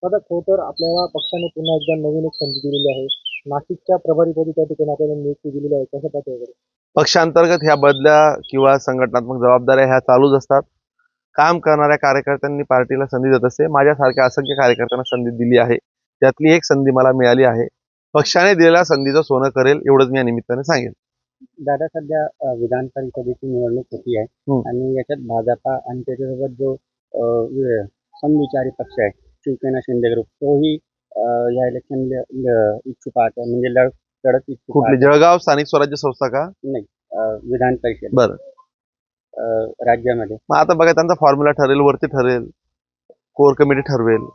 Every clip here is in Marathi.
आता खरं तर आपल्याला पक्षाने पुन्हा एकदा नवीन एक संधी दिलेली आहे. नाशिकच्या प्रभारीपदी त्या ठिकाणी आपल्याला नियुक्ती दिलेली आहे. कसं पाहता वगैरे? पक्षांतर्गत ह्या बदल्या किंवा संघटनात्मक जबाबदाऱ्या ह्या चालूच असतात. काम करणाऱ्या कार्यकर्त्यांनी पार्टीला संधी देत असते. माझ्यासारख्या असंख्य कार्यकर्त्यांना संधी दिली आहे. त्यातली एक संधी मला मिळाली आहे. पक्षाने दिलेल्या संधीचं सोनं करेल एवढंच मी या निमित्ताने सांगेन. दादा सध्या विधान परिषदेची निवडणूक होती आहे आणि याच्यात भाजपा आणि त्याच्यासोबत जो समविचारी पक्ष आहे शिवसेना शिंदे ग्रुप तोही या इलेक्शन इच्छुक आहे म्हणजे लढत इच्छुक कुठली आहे. जळगाव स्थानिक स्वराज्य संस्था का? नाही विधान परिषद बरं. राज्यामध्ये. मग आता बघा त्यांचा फॉर्म्युला ठरेल, वरती ठरेल, कोर कमिटी ठरवेल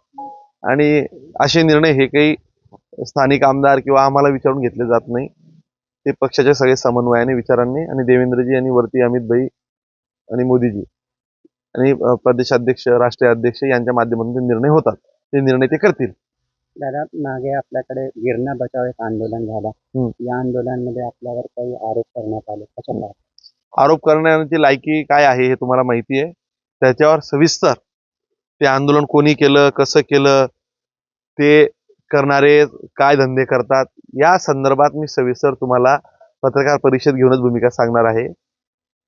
आणि असे निर्णय हे काही स्थानिक आमदार किंवा आम्हाला विचारून घेतले जात नाही. ते पक्षाच्या सगळे समन्वयाने विचारांनी आणि देवेंद्रजी आणि वरती अमित भाई आणि मोदीजी आणि प्रदेशाध्यक्ष राष्ट्रीय अध्यक्ष यांच्या माध्यमातून निर्णय होतात. ते निर्णय ते करतील. दादा मागे आपल्याकडे गिरणा बचाव एक आंदोलन झालं. या आंदोलनामध्ये आपल्यावर काही आरोप करण्यात आले. कसं पाहता? आरोप करण्याची लायकी काय आहे हे तुम्हाला माहिती आहे. त्याच्यावर सविस्तर ते आंदोलन कोणी केलं, कसं केलं, ते करणारे काय धंदे करतात या संदर्भात मी सविस्तर तुम्हाला पत्रकार परिषद घेऊनच भूमिका सांगणार आहे.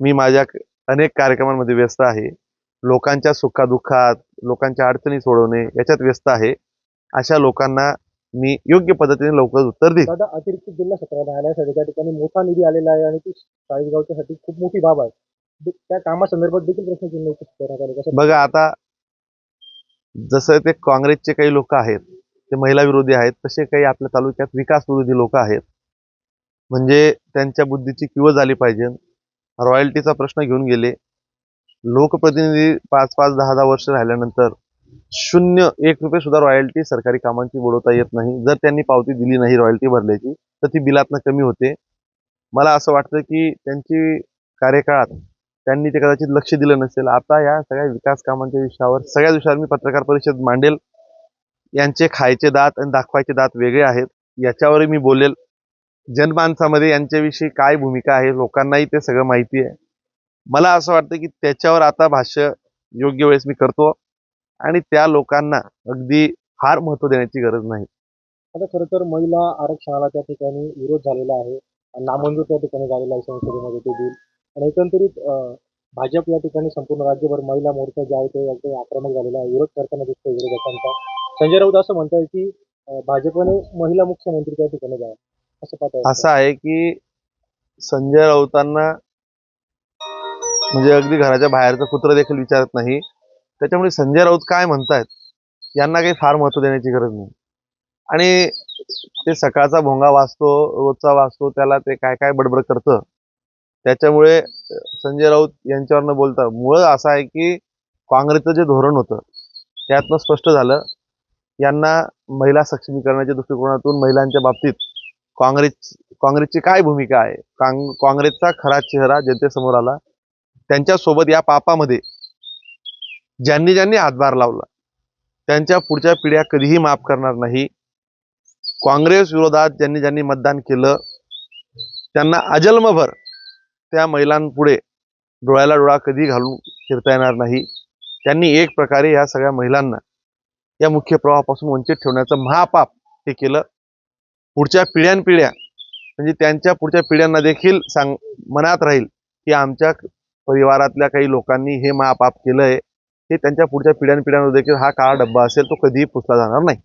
मी माझ्या अनेक कार्यक्रमांमध्ये व्यस्त आहे. लोकांच्या सुखादुःखात, लोकांच्या अडचणी सोडवणे याच्यात व्यस्त आहे. अशा लोकांना मी योग्य पद्धतीने लवकर उत्तर देईन. दादा अतिरिक्त जिल्हा सत्र न्यायालयासाठी त्या ठिकाणी मोठा निधी आलेला आहे आणि ती चाळीसगावच्यासाठी खूप मोठी बाब आहे. त्या कामासंदर्भात देखील प्रश्नचिन्ह उपस्थित करण्यात आले. कसं बघा आता जसं ते काँग्रेसचे काही लोक आहेत ते महिला विरोधी आहेत, तसे काही आपल्या तालुक्यात विकास विरोधी लोक आहेत. म्हणजे त्यांच्या बुद्धीची किव झाली पाहिजे. रॉयल्टीचा प्रश्न घेऊन गेले. लोकप्रतिनिधी 5-5, 10-10 वर्ष राहिल्यानंतर 1 रुपये सुद्धा रॉयल्टी सरकारी कामांची बुडवता येत नाही. जर त्यांनी पावती दिली नाही रॉयल्टी भरल्याची तर ती बिलातनं कमी होते. मला असं वाटतं की त्यांची कार्यकाळात त्यांनी ते कदाचित लक्ष दिलं नसेल. आता या सगळ्या विकास कामांच्या विषयावर सगळ्याच विषयावर मी पत्रकार परिषद मांडेल. यांचे खायचे दात आणि दाखवायचे दात वेगळे आहेत याच्यावरही मी बोलेल. जनमानसामध्ये यांच्याविषयी काय भूमिका आहे लोकांनाही ते सगळं माहिती आहे. मला असं वाटतं की त्याच्यावर आता भाष्य योग्य वेळेस मी करतो आणि त्या लोकांना अगदी फार महत्त्व देण्याची गरज नाही. आता खरं तर महिला आरक्षणाला त्या ठिकाणी विरोध झालेला आहे. नामंजूर त्या ठिकाणी झालेला आहे संसदेमध्ये ते बिल आणि एकंदरीत भाजप या ठिकाणी संपूर्ण राज्यभर महिला मोर्चा जे आहे ते आक्रमक झालेला आहे. विरोध करताना दिसतोय विरोधकांचा. संजय राऊत असं म्हणताय की भाजपने महिला मुख्यमंत्री त्या ठिकाणी द्यावा. असं पाहताय? असं आहे की संजय राऊतांना म्हणजे अगदी घराच्या बाहेरचं कुत्र देखील विचारत नाही. त्याच्यामुळे संजय राऊत काय म्हणतायत यांना काही फार महत्त्व देण्याची गरज नाही. आणि ते सकाळचा भोंगा वाजतो, रोजचा वाजतो, त्याला ते काय काय बडबड करतं. त्याच्यामुळे संजय राऊत यांच्यावर न बोलता मुळं असं आहे की काँग्रेसचं जे धोरण होतं त्यातनं स्पष्ट झालं यांना महिला सक्षमीकरणाच्या दृष्टिकोनातून महिलांच्या बाबतीत काँग्रेसची काय भूमिका आहे, काँग्रेसचा खरा चेहरा जनतेसमोर आला. त्यांच्यासोबत या पापामध्ये ज्यांनी ज्यांनी हातभार लावला त्यांच्या पुढच्या पिढ्या कधीही माफ करणार नाही. काँग्रेस विरोधात ज्यांनी ज्यांनी मतदान केलं त्यांना अजन्मभर त्या महिलांपुढे डोळ्याला डोळा कधी घालून फिरता येणार नाही. त्यांनी एक प्रकारे या सगळ्या महिलांना या मुख्य प्रवाहापासून वंचित ठेवण्याचं महापाप हे केलं. पुढच्या पिढ्यानपिढ्या म्हणजे त्यांच्या पुढच्या पिढ्यांना देखील मनात राहील की आमच्या परिवारातल्या काही लोकांनी हे महापाप केलंय. हे त्यांच्या पुढच्या पिढ्यानपिढ्यांवर देखील हा काळा डब्बा असेल तो कधीही पुसला जाणार नाही.